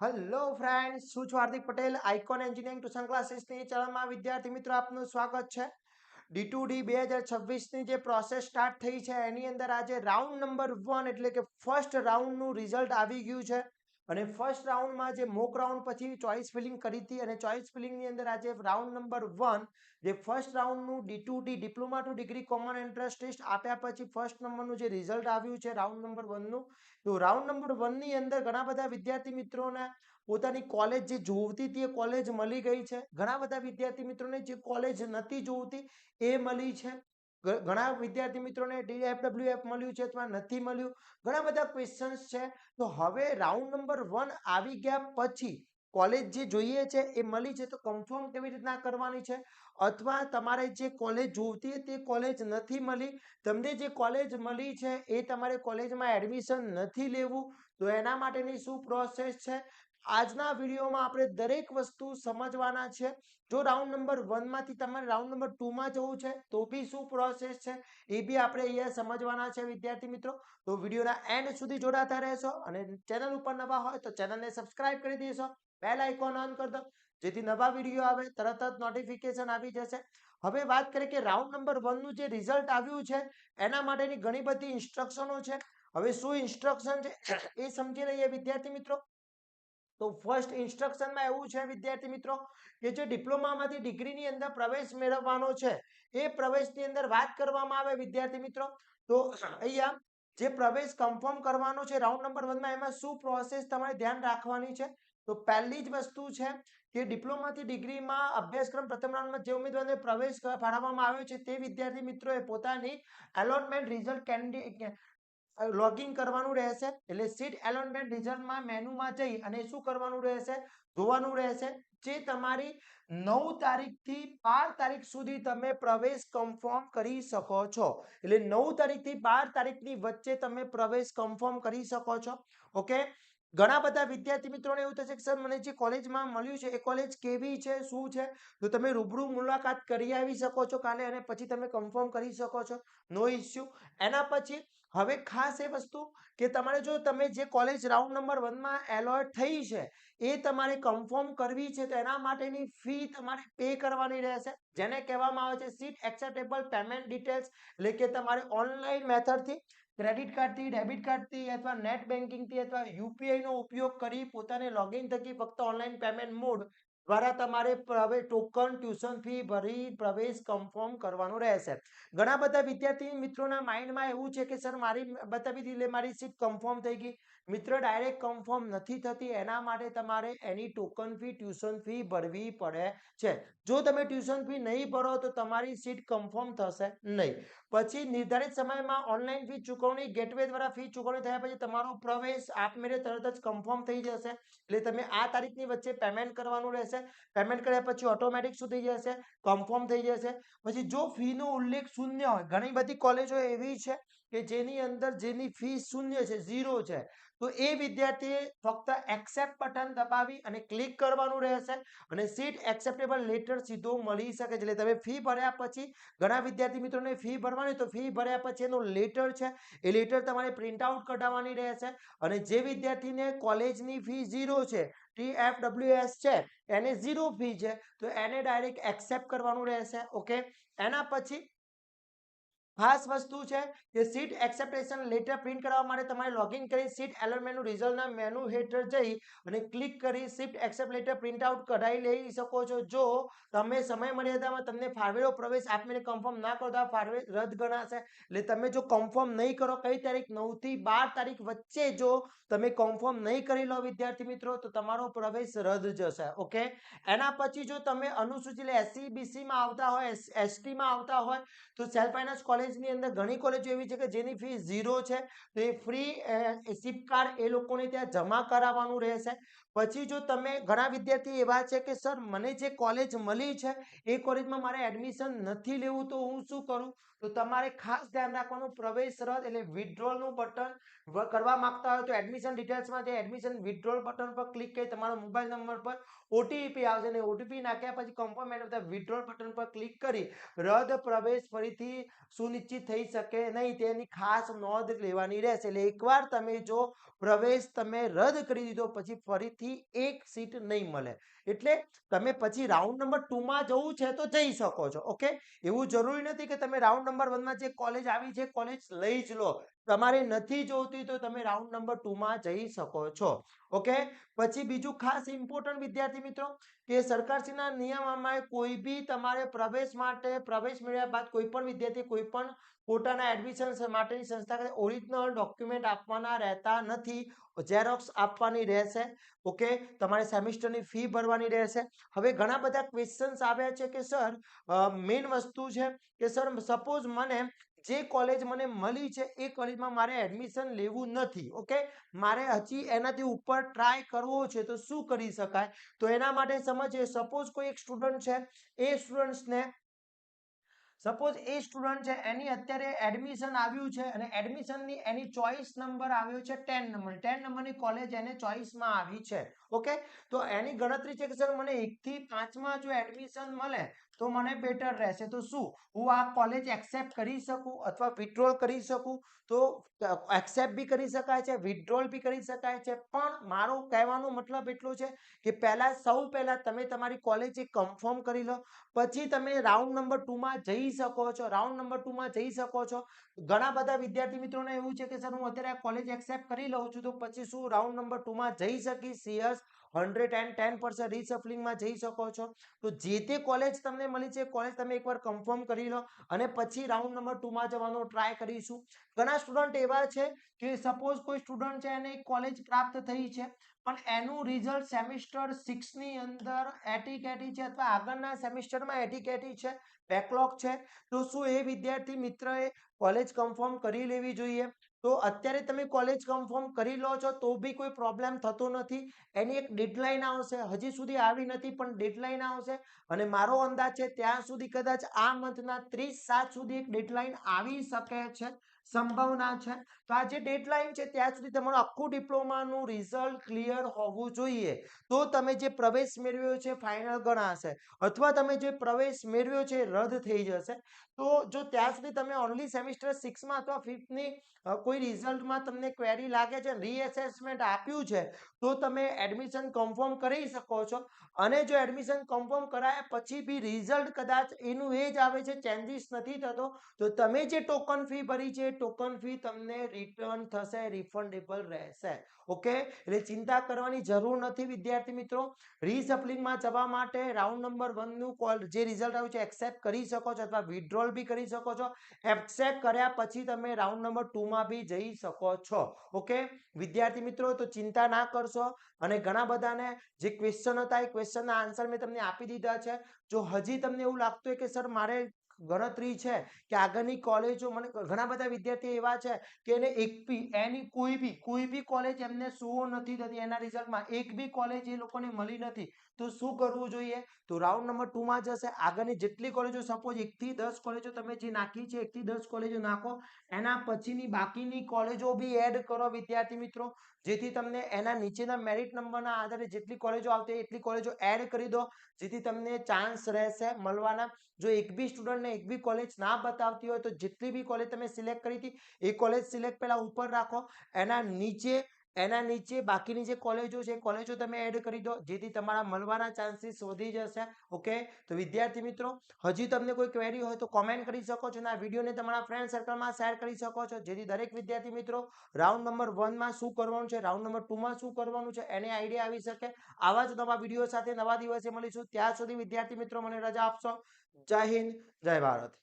Hello friends, હું છું Hardik Patel, icon engineering tuition ક્લાસીસની ચેનલમાં વિદ્યાર્થી મિત્રો આપનું સ્વાગત છે. D2D 2026ની જે પ્રોસેસ સ્ટાર્ટ થઈ છે એની અંદર આજે રાઉન્ડ નંબર 1 એટલે કે ફર્સ્ટ રાઉન્ડનું રિઝલ્ટ આવી ગયું છે. અને ફર્સ્ટ રાઉન્ડમાં જે મોક રાઉન્ડ પછી ચોઇસ ફિલિંગ કરી હતી અને ચોઇસ ફિલિંગની અંદર આજે રાઉન્ડ નંબર 1 જે ફર્સ્ટ રાઉન્ડનું D2D diploma to degree common entrance test આપ્યા પછી ફર્સ્ટ નંબરનું જે રિઝલ્ટ આવ્યું છે રાઉન્ડ નંબર 1નું, તો રાઉન્ડ નંબર 1ની અંદર ઘણા બધા વિદ્યાર્થી મિત્રોને પોતાની કોલેજ જે જોવતી હતી એ કોલેજ મળી ગઈ છે. ઘણા બધા વિદ્યાર્થી મિત્રોને જે કોલેજ નથી જોવતી એ મળી છે. ઘણા વિદ્યાર્થી મિત્રોને DFWF મળ્યું છે અથવા નથી મળ્યું. ઘણા બધા ક્વેશ્ચન્સ છે. તો હવે રાઉન્ડ નંબર 1 આવી ગયા પછી કોલેજ જે જોઈએ છે એ મળી છે તો કન્ફર્મ કેવી રીતના કરવાની છે, અથવા તમારે જે કોલેજ જોવતી તે કોલેજ નથી મળી, તમને જે કોલેજ મળી છે એ તમારે કોલેજમાં એડમિશન નથી લેવું તો એના માટેની શું પ્રોસેસ છે આજના વિડીયોમાં આપણે દરેક વસ્તુ સમજવાના છે. જો રાઉન્ડ નંબર 1 માંથી તમારે રાઉન્ડ નંબર 2 માં જવું છે તો બી શું પ્રોસેસ છે એ બી આપણે અહીંયા સમજવાના છે વિદ્યાર્થી મિત્રો. તો વિડીયોના એન્ડ સુધી જોડાતા રહેશો અને ચેનલ ઉપર નવા હોય તો ચેનલને સબસ્ક્રાઇબ કરી દેશો, બેલ આઇકોન ઓન કરી દો જેથી નવા વિડીયો આવે તરત જ નોટિફિકેશન આવી જશે. હવે વાત કરીએ કે રાઉન્ડ નંબર 1 નું જે રિઝલ્ટ આવ્યું છે એના માટેની ઘણી બધી ઇન્સ્ટ્રક્શનો છે. હવે શું ઇન્સ્ટ્રક્શન છે એ સમજી લઈએ વિદ્યાર્થી મિત્રો. તો ફર્સ્ટ ઇન્સ્ટ્રક્શનમાં એવું છે વિદ્યાર્થી મિત્રો કે જે ડિપ્લોમામાંથી ડિગ્રીની અંદર પ્રવેશ મેળવવાનો છે એ પ્રવેશની અંદર વાત કરવામાં આવે વિદ્યાર્થી મિત્રો. તો અહીંયા જે પ્રવેશ કન્ફર્મ કરવાનો છે રાઉન્ડ નંબર 1 માં એમાં શું પ્રોસેસ તમારે ધ્યાન રાખવાની છે. તો પહેલી જ વસ્તુ છે કે ડિપ્લોમાથી ડિગ્રીમાં અભ્યાસક્રમ પ્રથમ રાઉન્ડમાં જે ઉમેદવારને પ્રવેશ ફાળવવામાં આવ્યો છે તે વિદ્યાર્થી મિત્રોએ પોતાની એલોટમેન્ટ રિઝલ્ટ કેન્ડિડેટ લોગિન કરવાનું રહેશે. એટલે સીટ એલોટમેન્ટ રિઝલ્ટમાં મેનુમાં જઈ અને શું કરવાનું રહેશે, જોવાનું રહેશે જે તમારી 9 તારીખથી 12 તારીખ સુધી તમે પ્રવેશ કન્ફર્મ કરી શકો છો. એટલે 9 તારીખથી 12 તારીખની વચ્ચે તમે પ્રવેશ કન્ફર્મ કરી શકો છો. ઓકે. ઘણા બધા વિદ્યાર્થી મિત્રોને એવું થશે કે સર મને જે કોલેજમાં મળ્યું છે એ કોલેજ કેવી છે, શું છે, તો તમે રૂબરૂ મુલાકાત કરી આવી શકો છો કાલે અને પછી તમે કન્ફર્મ કરી શકો છો, નો ઇસ્યુ. એના પછી હવે ખાસ એ વસ્તુ કે તમારે જો તમે જે કોલેજ રાઉન્ડ નંબર 1 માં એલોટ થઈ છે એ તમારે કન્ફર્મ કરવી છે તો એના માટેની ફી તમારે પે કરવાની રહેશે, જેને કહેવામાં આવે છે સીટ એક્સેપ્ટેબલ પેમેન્ટ ડિટેલ્સ. એટલે કે તમારે ઓનલાઈન મેથડથી ક્રેડિટ કાર્ડથી, ડેબિટ કાર્ડથી અથવા નેટ બેન્કિંગથી અથવા યુપીઆઈ નો ઉપયોગ કરી પોતાને લોગિન થકી ફક્ત ઓનલાઈન પેમેન્ટ મોડ દ્વારા તમારે ટોકન ટ્યુશન ફી ભરી પ્રવેશ કન્ફર્મ કરવાનો રહેશે. ઘણા બધા વિદ્યાર્થી મિત્રોના માઇન્ડમાં એવું છે કે સર મારી બતાવી દીધી મારી સીટ કન્ફર્મ થઈ ગઈ. મિત્ર ડાયરેક્ટ કન્ફર્મ નથી થતી, એના માટે તમારે એની ટોકન ફી ટ્યુશન ફી ભરવી પડે છે. જો તમે ટ્યુશન ફી નહીં ભરો તો તમારી સીટ કન્ફર્મ થશે નહીં. પછી નિર્ધારિત સમયમાં ઓનલાઈન ફી ચૂકવણી ગેટવે દ્વારા ફી ચૂકવણી થયા પછી તમારો પ્રવેશ આપમેળે તરત જ કન્ફર્મ થઈ જશે. એટલે તમે આ તારીખની વચ્ચે પેમેન્ટ કરવાનું રહેશે. પેમેન્ટ કર્યા પછી ઓટોમેટિક શું થઈ જશે, કન્ફર્મ થઈ જશે. પછી જો ફીનો ઉલ્લેખ શૂન્ય હોય, ઘણી બધી કોલેજો એવી છે કે જેની અંદર જેની ફી શૂન્ય છે, ઝીરો છે, તો એ વિદ્યાર્થીએ ફક્ત એક્સેપ્ટ બટન દબાવી અને ક્લિક કરવાનું રહેશે અને સીટ એક્સેપ્ટેબલ લેટર સીધો મળી શકે છે. એટલે તમે ફી ભર્યા પછી ઘણા વિદ્યાર્થી મિત્રોને ફી ભરવાની, તો ફી ભર્યા પછી એનો લેટર છે એ લેટર તમારે પ્રિન્ટ આઉટ કઢાવવાની રહેશે. અને જે વિદ્યાર્થીને કોલેજની ફી ઝીરો છે, TFWS છે, એને ઝીરો ફી છે તો એને ડાયરેક્ટ એક્સેપ્ટ કરવાનું રહેશે. ઓકે. એના પછી ખાસ વસ્તુ છે કે સીટ એક્સેપ્ટેશન લેટર પ્રિન્ટ કરવા માટે તમારે લોગિન કરી સીટ એલોટમેન્ટનું રિઝલ્ટના મેનુ હેઠળ જઈ અને ક્લિક કરી seat accept letter print out કઢાવી લઈ શકો છો. જો તમે સમય મર્યાદામાં તમને ફાળવેલો પ્રવેશ આપમેળે કન્ફર્મ ના કરો તો આ પ્રવેશ રદ ગણાશે. એટલે તમે જો કન્ફર્મ નહીં કરો, કઈ તારીખ 9 થી 12 તારીખ વચ્ચે જો તમે કન્ફર્મ નહીં કરી લો વિદ્યાર્થી મિત્રો તો તમારો પ્રવેશ રદ જશે. ઓકે. એના પછી જો તમે અનુસૂચિત SC BC માં આવતા હોય, ST માં આવતા હોય તો સેલ્ફ ફાઇનાન્સ કોલેજની અંદર ઘણી કોલેજો એવી છે કે જેની ફી ઝીરો છે તો એ ફ્રી સિપ કાર્ડ એ લોકોને ત્યાં જમા કરાવવાનું રહેશે. પછી જો તમે ઘણા વિદ્યાર્થી એવા છે કે સર મને જે કોલેજ મળી છે એ કોલેજમાં મારે એડમિશન નથી લેવું તો હું શું કરું, તો તમારે ખાસ ધ્યાન રાખવાનું પ્રવેશ રદ એટલે વિથડ્રોલનું બટન કરવા માંગતા હોય તો એડમિશન ડિટેલ્સમાં જે એડમિશન વિથડ્રોલ બટન પર ક્લિક કરી તમારો મોબાઈલ નંબર પર ઓટીપી આવશે અને ઓટીપી નાખ્યા પછી કન્ફર્મ વિથડ્રોલ બટન પર ક્લિક કરી રદ પ્રવેશ ફરીથી 0 સુનિશ્ચિત થઈ શકે નહીં, તેની ખાસ નોંધ લેવાની રહેશે. એટલે એકવાર તમે જો પ્રવેશ તમે રદ કરી દીધો પછી ફરીથી એક સીટ નહીં મળે. એટલે તમે પછી રાઉન્ડ નંબર 2 માં જવું છે તો જઈ શકો છો. ઓકે, એવું જરૂરી નથી કે તમે રાઉન્ડ નંબર 1 માં જે કોલેજ આવી છે કોલેજ લઈ જ લો. તમારે નથી જોતી તો તમે રાઉન્ડ નંબર 2 માં જઈ શકો છો. ઓકે, પછી બીજું ખાસ ઇમ્પોર્ટન્ટ વિદ્યાર્થી મિત્રો કે સરકારશ્રીના નિયમમાં કોઈ બી તમારે પ્રવેશ માટે પ્રવેશ મેળવ્યા બાદ કોઈ પણ વિદ્યાર્થી કોઈ પણ પોતાના એડમિશન માટેની સંસ્થા ઓરિજિનલ ડોક્યુમેન્ટ આપવાના રહેતા નથી. ઝેરોક્સ આપવાની રહેશે. ઓકે, તમારે સેમિસ્ટરની ફી ભરવાની રહેશે. હવે ઘણા બધા ક્વેશ્ચન્સ આવ્યા છે કે સર મેઇન વસ્તુ છે કે સર સપોઝ મને જે કોલેજ મને મળી છે એ કોલેજમાં મારે એડમિશન લેવું નથી. ઓકે, મારે હજી એનાથી ઉપર ટ્રાય કરવો છે તો શું કરી શકાય? તો એના માટે સમજીએ. સપોઝ કોઈ એક સ્ટુડન્ટ છે, એ સ્ટુડન્ટ્સને સપોઝ એ સ્ટુડન્ટ છે એની અત્યારે એડમિશન આવ્યું છે અને એડમિશનની એની ચોઈસ નંબર આવ્યો છે 10 નંબર. 10 નંબરની કોલેજ એને ચોઈસમાં આવી છે. ઓકે, તો એની ગણતરી છે કે સર મને 1 થી 5 માં જો એડમિશન મળે તો મને બેટર રહેશે. તો શું હું આ કોલેજ એક્સેપ્ટ કરી શકું અથવા વિથડ્રોલ કરી શકું? તો એક્સેપ્ટ બી કરી શકાય છે, વિથડ્રોલ બી કરી શકાય છે. પણ મારો કહેવાનો મતલબ એટલો છે કે સૌ પહેલા તમે તમારી કોલેજ કન્ફર્મ કરી લો, પછી તમે રાઉન્ડ નંબર 2 માં જઈ શકો છો. રાઉન્ડ નંબર 2 માં જઈ શકો છો. ઘણા બધા વિદ્યાર્થી મિત્રોને એવું છે કે સર હું અત્યારે કોલેજ એક્સેપ્ટ કરી લઉં છું તો પછી શું રાઉન્ડ નંબર 2 માં જઈ શકીશ? યસ, 110% રીસફલિંગમાં જઈ શકો છો. તો જે તે કોલેજ તમને મળી છે કોલેજ તમે એકવાર કન્ફર્મ કરી લો અને પછી રાઉન્ડ નંબર 2 માં જવાનો ટ્રાય કરીશું. ઘણા સ્ટુડન્ટ એવા છે કે સપોઝ કોઈ સ્ટુડન્ટ છે એને કોલેજ પ્રાપ્ત થઈ છે પણ એનું રિઝલ્ટ સેમિસ્ટર 6 ની અંદર એટીકેટી છે અથવા આગળના સેમિસ્ટરમાં એટીકેટી છે, બેકલોગ છે. તો શું એ વિદ્યાર્થી મિત્રએ કોલેજ કન્ફર્મ કરી લેવી જોઈએ? તો અત્યારે તમે કોલેજ કન્ફર્મ કરી લો છો તો બી કોઈ પ્રોબ્લેમ થતો નથી. એની એક ડેડલાઇન આવશે, હજી સુધી આવી નથી પણ ડેડલાઇન આવશે અને મારો અંદાજ છે ત્યાં સુધી કદાચ આ મંથના 30/7 સુધી એક ડેડલાઇન આવી શકે છે, સંભાવના છે. તો આ જે ડેડલાઇન છે ત્યાં સુધી તમારું આખું ડિપ્લોમાનું રિઝલ્ટ ક્લિયર હોવું જોઈએ. તો તમે જે પ્રવેશ મેળવ્યો છે ફાઇનલ ગણાશે અથવા તમે જે પ્રવેશ મેળવ્યો છે રદ થઈ જશે. તો જો ત્યાં સુધી તમે ઓનલી સેમિસ્ટર 6 માં અથવા 5th ની કોઈ રિઝલ્ટમાં તમને ક્વેરી લાગે છે, રીએસેસમેન્ટ આપ્યું છે તો તમે એડમિશન કન્ફર્મ કરી શકો છો. અને જો એડમિશન કન્ફર્મ કરાયા પછી બી રિઝલ્ટ કદાચ એનું એ જ આવે છે, ચેન્જીસ નથી થતો, તો તમે જે ટોકન ફી ભરી છે ટોકન ફી તમને રિટર્ન થશે, રિફંડેબલ રહેશે. ઓકે, એટલે ચિંતા કરવાની જરૂર નથી વિદ્યાર્થી મિત્રો. રીસપ્લિંગમાં જવા માટે રાઉન્ડ નંબર 1 નું જે રિઝલ્ટ આવ્યું છે એક્સેપ્ટ કરી શકો છો અથવા વિથડ્રોલ બી કરી શકો છો. એક્સેપ્ટ કર્યા પછી તમે રાઉન્ડ નંબર 2 માં બી જઈ શકો છો. ઓકે વિદ્યાર્થી મિત્રો, તો ચિંતા ના કરશો. અને ઘણા બધાને જે ક્વેશ્ચન હતા એ ક્વેશ્ચનના આન્સર મેં તમને આપી દીધા છે. જો હજી તમને એવું લાગતું હોય કે સર મારે ગણતરી છે કે આગળની કોલેજો, મને ઘણા બધા વિદ્યાર્થી એવા છે કે એને એની કોઈ બી કોલેજ એમને શો નથી થતી, એના રિઝલ્ટમાં એક બી કોલેજ એ લોકોને મળી નથી. તો શું કરવું જોઈએ? તો રાઉન્ડ નંબર 2 માં જશે. આગળની જેટલી કોલેજો, સપોઝ 1 થી 10 કોલેજો તમે જે નાખી છે 1 થી 10 કોલેજો નાખો, એના પછીની બાકીની કોલેજો બી એડ કરો વિદ્યાર્થી મિત્રો, જેથી તમને એના નીચેના મેરિટ નંબરના આધારે જેટલી કોલેજો આવતી એટલી કોલેજો એડ કરી દો, જેથી તમને ચાન્સ રહેશે મળવાના. જો એક બી સ્ટુડન્ટને એક બી કોલેજ ના બતાવતી હોય તો જેટલી બી કોલેજ તમે સિલેક્ટ કરી હતી એ કોલેજ સિલેક્ટ પહેલા ઉપર રાખો, એના નીચે બાકીની જે કોલેજો છે કોલેજો તમે એડ કરી દો, જેથી તમારા મળવાના ચાન્સીસ વધી જશે. ઓકે, તો વિદ્યાર્થી મિત્રો હજી તમને કોઈ ક્વેરી હોય તો કોમેન્ટ કરી શકો છો અને આ વિડીયોને તમારા ફ્રેન્ડ સર્કલમાં શેર કરી શકો છો, જેથી દરેક વિદ્યાર્થી મિત્રો રાઉન્ડ નંબર 1 માં શું કરવાનું છે, રાઉન્ડ નંબર 2 માં શું કરવાનું છે એને આઈડિયા આવી શકે. આવા જ નવા વિડીયો સાથે નવા દિવસે મળીશું. ત્યાં સુધી વિદ્યાર્થી મિત્રો મને રજા આપશો. જય હિન્દ, જય ભારત.